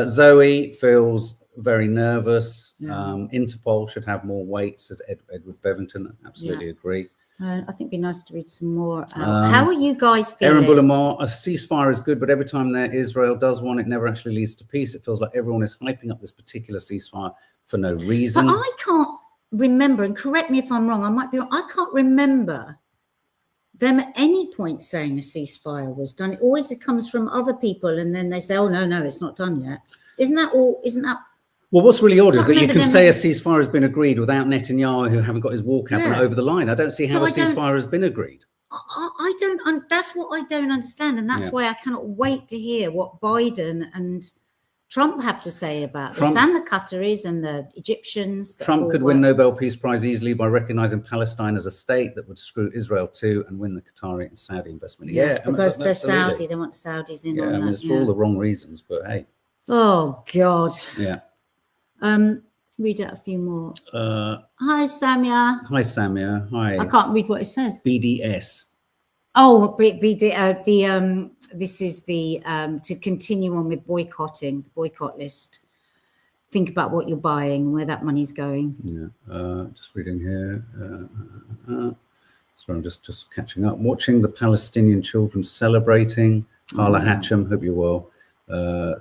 Zoe feels very nervous. Interpol should have more weight, says Edward Bevington. Absolutely agree. I think it'd be nice to read some more. How are you guys feeling? Aaron Bullimore, a ceasefire is good, but every time that Israel does one, it never actually leads to peace. It feels like everyone is hyping up this particular ceasefire for no reason. But I can't remember, and correct me if I'm wrong, I might be wrong. I can't remember them at any point saying a ceasefire was done. It always comes from other people, and then they say, "Oh no, it's not done yet." Isn't that all? Isn't that? Well, what's really odd is that you can say a ceasefire has been agreed without Netanyahu, who haven't got his war cabinet over the line. I don't see how a ceasefire has been agreed. I don't. That's what I don't understand, and that's why I cannot wait to hear what Biden and Trump have to say about this, and the Qataris and the Egyptians. Trump could win Nobel Peace Prize easily by recognizing Palestine as a state that would screw Israel too and win the Qatari and Saudi investment. Yes, because they're Saudi. They want Saudis in on that. I mean, it's for all the wrong reasons, but hey. Oh God. Yeah. Read out a few more. Hi, Samia. Hi, Samia. Hi. I can't read what it says. BDS. Oh, this is the to continue on with boycotting, the boycott list. Think about what you're buying and where that money's going. Yeah, just reading here. So I'm just catching up. Watching the Palestinian children celebrating. Hala Hatcham, hope you're well.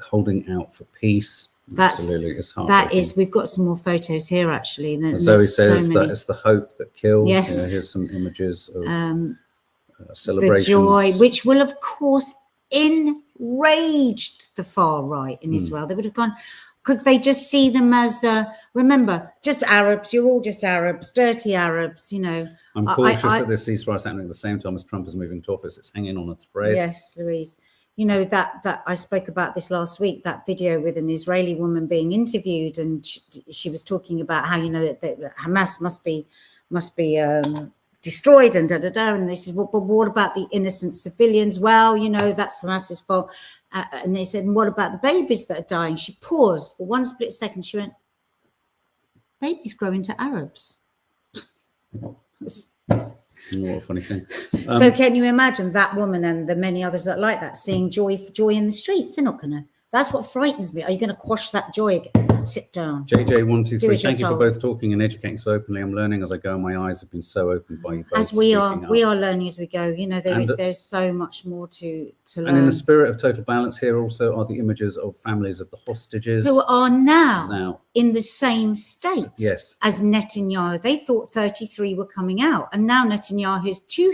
Holding out for peace. Absolutely, it's heartbreaking. We've got some more photos here actually. Zoe says that it's the hope that kills. Yes. Here's some images of celebrations. The joy, which will of course enraged the far right in Israel. They would have gone, because they just see them as, remember, just Arabs, you're all just Arabs, dirty Arabs, you know. I'm cautious that this ceasefire is happening at the same time as Trump is moving to office. It's hanging on a thread. Yes, Louise. You know, that I spoke about this last week, that video with an Israeli woman being interviewed, and she was talking about how, you know, that Hamas must be destroyed and and they said, well, but what about the innocent civilians? Well, you know, that's Hamas's fault. And they said, and what about the babies that are dying? She paused for one split second. She went, babies grow into Arabs. What a funny thing. So can you imagine that woman and the many others that like that, seeing joy in the streets? They're not going to. That's what frightens me. Are you going to quash that joy again? Sit down. JJ123, thank you for both talking and educating so openly. I'm learning as I go. My eyes have been so opened by you both. As we are learning as we go. You know, there's so much more to learn. And in the spirit of total balance, here also are the images of families of the hostages. Who are now in the same state as Netanyahu. They thought 33 were coming out. And now Netanyahu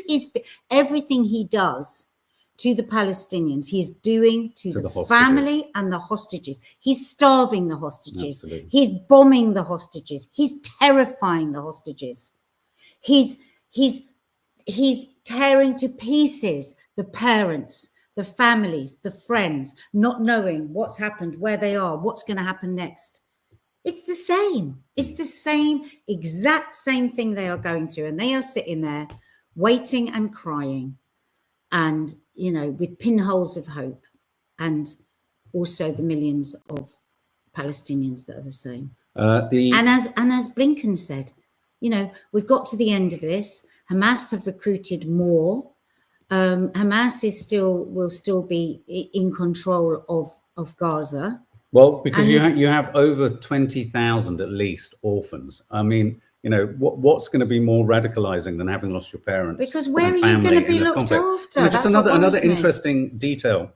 is everything he does to the Palestinians, he is doing to the family and the hostages. He's starving the hostages. Absolutely. He's bombing the hostages. He's terrifying the hostages. He's tearing to pieces the parents, the families, the friends, not knowing what's happened, where they are, what's going to happen next. It's the same. It's the exact same thing they are going through. And they are sitting there waiting and crying. And, you know, with pinholes of hope, and also the millions of Palestinians that are the same. And as Blinken said, you know, we've got to the end of this. Hamas have recruited more. Hamas will still be in control of Gaza. Well, because you have over 20,000 at least orphans. I mean, you know, what's going to be more radicalizing than having lost your parents? Because where are you going to be looked after? You know, just another interesting detail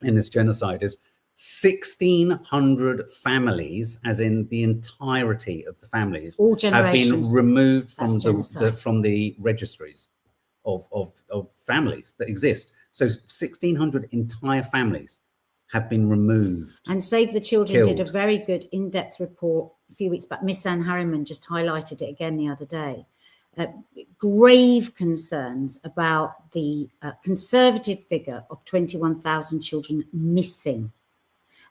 in this genocide is 1,600 families, as in the entirety of the families, all have been removed from the registries of families that exist. So 1,600 entire families have been removed. And Save the Children did a very good in-depth report a few weeks back. Miss Anne Harriman just highlighted it again the other day. Grave concerns about the conservative figure of 21,000 children missing.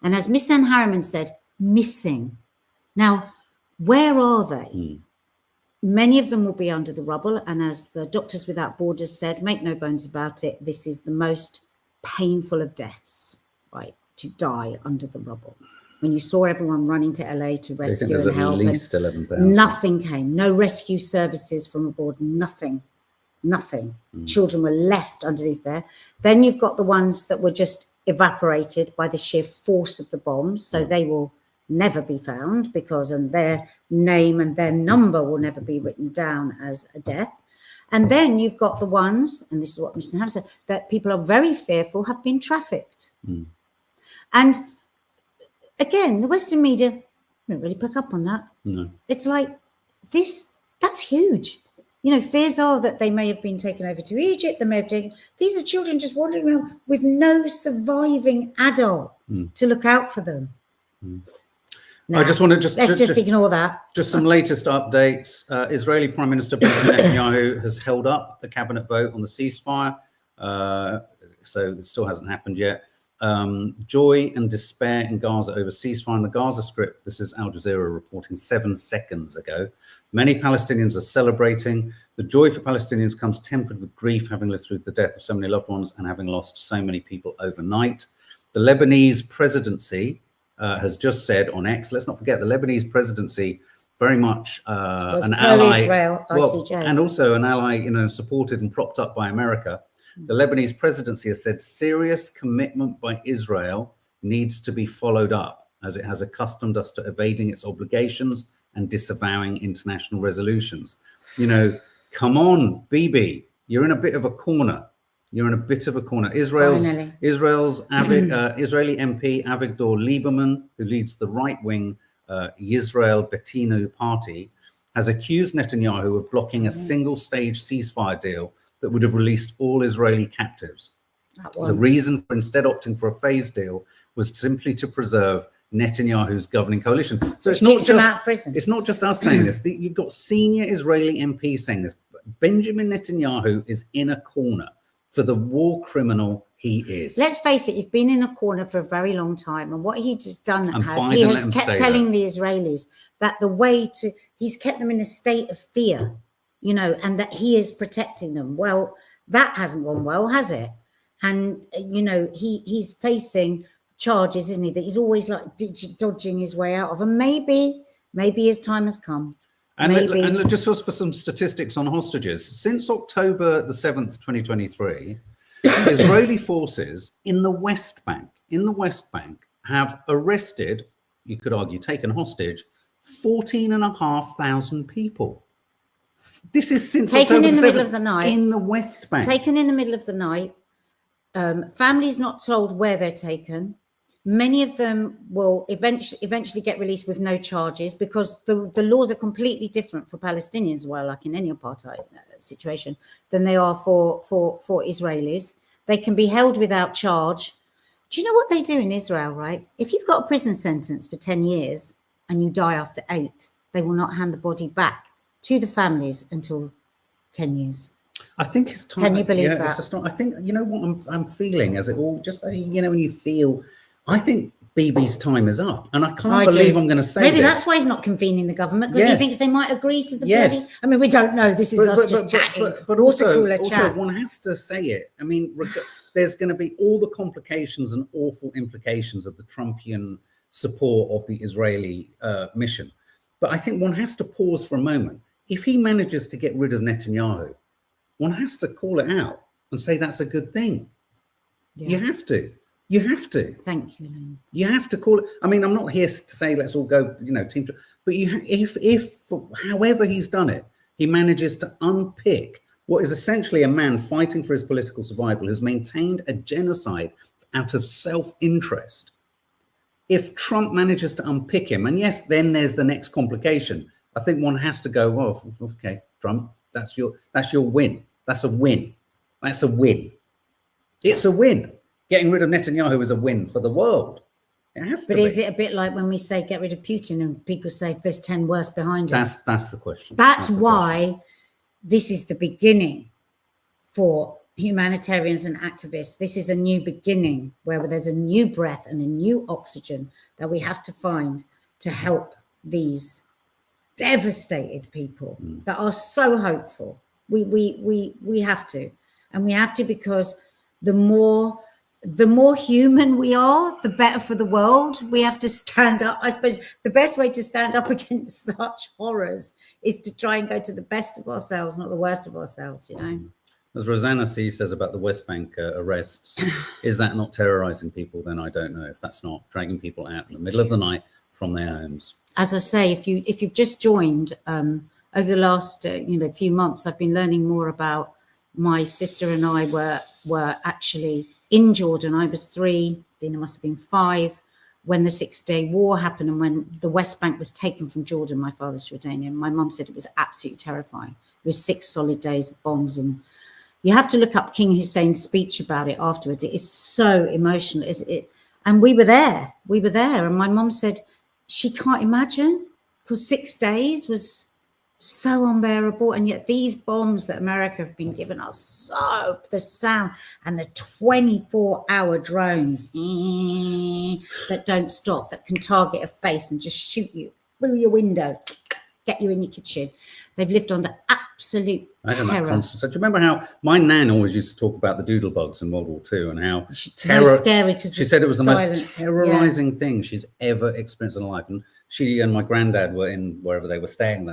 And as Miss Anne Harriman said, missing. Now, where are they? many of them will be under the rubble. And as the Doctors Without Borders said, make no bones about it, this is the most painful of deaths, right? To die under the rubble. When you saw everyone running to LA to rescue and help, at least 11,000. Nothing came, no rescue services from aboard, nothing. Children were left underneath there. Then you've got the ones that were just evaporated by the sheer force of the bombs. So they will never be found because their name and their number will never be written down as a death. And then you've got the ones, and this is what Mr. Ham said, that people are very fearful have been trafficked. And again, the Western media don't really pick up on that. No. It's like that's huge. You know, fears are that they may have been taken over to Egypt. They may have taken. These are children just wandering around with no surviving adult to look out for them. I just want to let's ignore that. Just some latest updates. Israeli Prime Minister Benjamin Netanyahu has held up the cabinet vote on the ceasefire, so it still hasn't happened yet. Joy and despair in Gaza over ceasefire in the Gaza Strip. This is Al Jazeera reporting 7 seconds ago. Many Palestinians are celebrating. The joy for Palestinians comes tempered with grief, having lived through the death of so many loved ones and having lost so many people overnight. The Lebanese presidency has just said on X, let's not forget the Lebanese presidency, very much an ally, and also an ally, you know, supported and propped up by America. The Lebanese presidency has said serious commitment by Israel needs to be followed up, as it has accustomed us to evading its obligations and disavowing international resolutions. You know, come on, BIBI, you're in a bit of a corner. You're in a bit of a corner. Israeli MP Avigdor Lieberman, who leads the right-wing Yisrael Beitenu party, has accused Netanyahu of blocking a single-stage ceasefire deal that would have released all Israeli captives. The reason for instead opting for a phase deal was simply to preserve Netanyahu's governing coalition. So it's not just us saying this. You've got senior Israeli MPs saying this. Benjamin Netanyahu is in a corner for the war criminal he is. Let's face it, he's been in a corner for a very long time. And what he just done he has kept telling the Israelis that the way to, he's kept them in a state of fear, you know, and that he is protecting them. Well, that hasn't gone well, has it? And, you know, he's facing charges, isn't he, that he's always like dodging his way out of. And maybe his time has come. And just for some statistics on hostages, since October the 7th, 2023, Israeli forces in the West Bank have arrested, you could argue taken hostage, 14,500 people. This is since taken October in the 7th, middle of the night. In the West Bank. Taken in the middle of the night. Families not told where they're taken. Many of them will eventually get released with no charges because the laws are completely different for Palestinians, well, like in any apartheid situation, than they are for Israelis. They can be held without charge. Do you know what they do in Israel, right? If you've got a prison sentence for 10 years and you die after 8, they will not hand the body back to the families until 10 years. I think it's time. Can you believe that? It's just not, I think, you know what I'm feeling as it all just, you know, when you feel, I think BIBI's time is up. And I can't believe I'm going to say Maybe this. that's why he's not convening the government, because he thinks they might agree to the bloody, I mean, we don't know. This is us just chatting. But also one has to say it. I mean, there's going to be all the complications and awful implications of the Trumpian support of the Israeli mission. But I think one has to pause for a moment. If he manages to get rid of Netanyahu, one has to call it out and say that's a good thing. You have to. You have to. Thank you, Elaine. You have to call it. I mean, I'm not here to say let's all go, you know, team. But if however he's done it, he manages to unpick what is essentially a man fighting for his political survival, who's maintained a genocide out of self-interest. If Trump manages to unpick him, and yes, then there's the next complication. I think one has to go, well, okay, Trump, that's your win. That's a win. That's a win. It's a win. Getting rid of Netanyahu is a win for the world. It has to be. But is it a bit like when we say get rid of Putin and people say there's 10 worse behind him? That's the question. That's why this is the beginning for humanitarians and activists. This is a new beginning where there's a new breath and a new oxygen that we have to find to help these devastated people that are so hopeful. We have to, and we have to, because the more human we are, the better for the world. We have to stand up. I suppose the best way to stand up against such horrors is to try and go to the best of ourselves, not the worst of ourselves, you know. As Rosanna C says about the West Bank arrests, is that not terrorizing people? Then I don't know if that's not dragging people out in the middle of the night from their homes. As I say, if you've just joined, over the last few months, I've been learning more about. My sister and I were actually in Jordan. I was 3, Dina must have been 5, when the 6-day war happened, and when the West Bank was taken from Jordan. My father's Jordanian. My mum said it was absolutely terrifying. It was 6 solid days of bombs, and you have to look up King Hussein's speech about it afterwards. It is so emotional. And we were there, and my mum said she can't imagine, because 6 days was so unbearable, and yet these bombs that America have been giving us, so the sound and the 24-hour drones that don't stop, that can target a face and just shoot you through your window, get you in your kitchen. They've lived under absolute terror. So do you remember how my nan always used to talk about the doodle bugs in World War II and how terror? Scary, because she said it was the most terrorizing thing she's ever experienced in her life. And she and my granddad were in wherever they were staying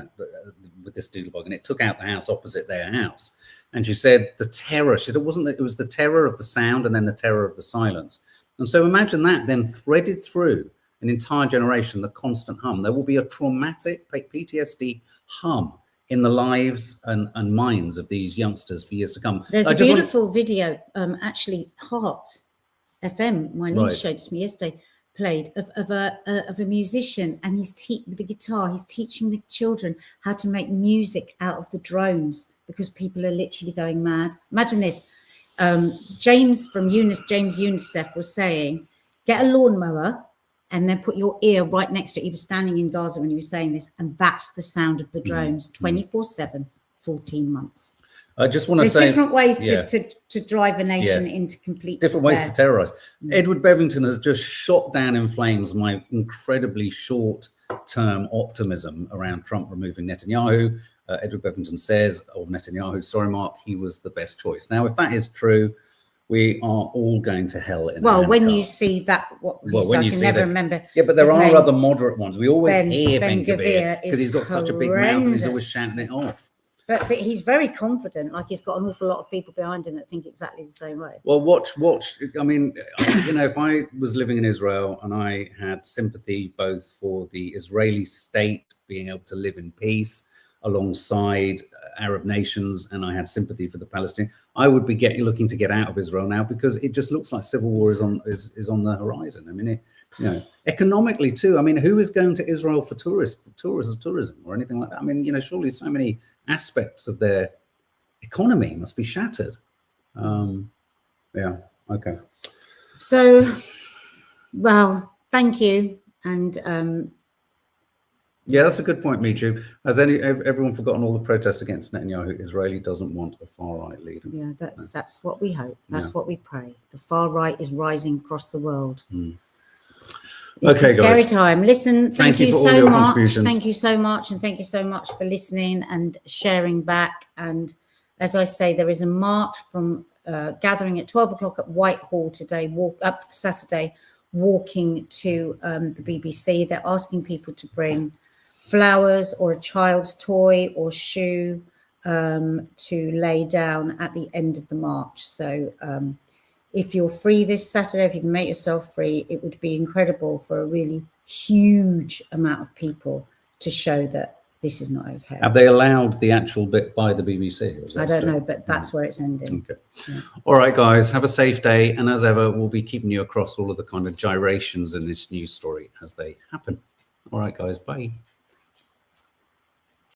with this doodle bug, and it took out the house opposite their house. And she said the terror. She said it was the terror of the sound and then the terror of the silence. And so imagine that then threaded through an entire generation, the constant hum. There will be a traumatic PTSD hum in the lives and minds of these youngsters for years to come. There's a beautiful video, actually, Heart FM, my niece showed it to me yesterday, played of a musician, and he's with the guitar, he's teaching the children how to make music out of the drones, because people are literally going mad. Imagine this. James UNICEF was saying, get a lawnmower and then put your ear right next to it. He was standing in Gaza when he was saying this, and that's the sound of the drones, 24/7, 14 months. I just want to say, there's different ways to drive a nation into complete different despair. ways to terrorize. Edward Bevington has just shot down in flames my incredibly short-term optimism around Trump removing Netanyahu. Edward Bevington says of Netanyahu, sorry, Mark, he was the best choice. Now, if that is true, we are all going to hell in when you see that, I can never remember. Yeah, but there are other moderate ones. We always hear Ben Gvir because he's got such a big mouth and he's always shouting it off. But he's very confident, like he's got an awful lot of people behind him that think exactly the same way. Well, watch. I mean, if I was living in Israel and I had sympathy both for the Israeli state being able to live in peace alongside Arab nations, and I had sympathy for the Palestinians, I would be looking to get out of Israel now, because it just looks like civil war is on the horizon. I mean, economically too. I mean, who is going to Israel for tourism or anything like that? I mean, surely so many aspects of their economy must be shattered. Okay. So, well, thank you. And yeah, that's a good point, Michu. Has everyone forgotten all the protests against Netanyahu? Israeli doesn't want a far-right leader. Yeah, that's what we hope. That's what we pray. The far right is rising across the world. It's a scary time. Listen, thank you so much. Thank you so much. And thank you so much for listening and sharing back. And as I say, there is a march from gathering at 12 o'clock at Whitehall today, Saturday, walking to the BBC. They're asking people to bring flowers or a child's toy or shoe to lay down at the end of the march. So if you're free this Saturday, if you can make yourself free, it would be incredible for a really huge amount of people to show that this is not okay. Have they allowed the actual bit by the BBC? I don't know, but that's where it's ending. Okay. Yeah. All right, guys, have a safe day. And as ever, we'll be keeping you across all of the kind of gyrations in this news story as they happen. All right, guys, bye.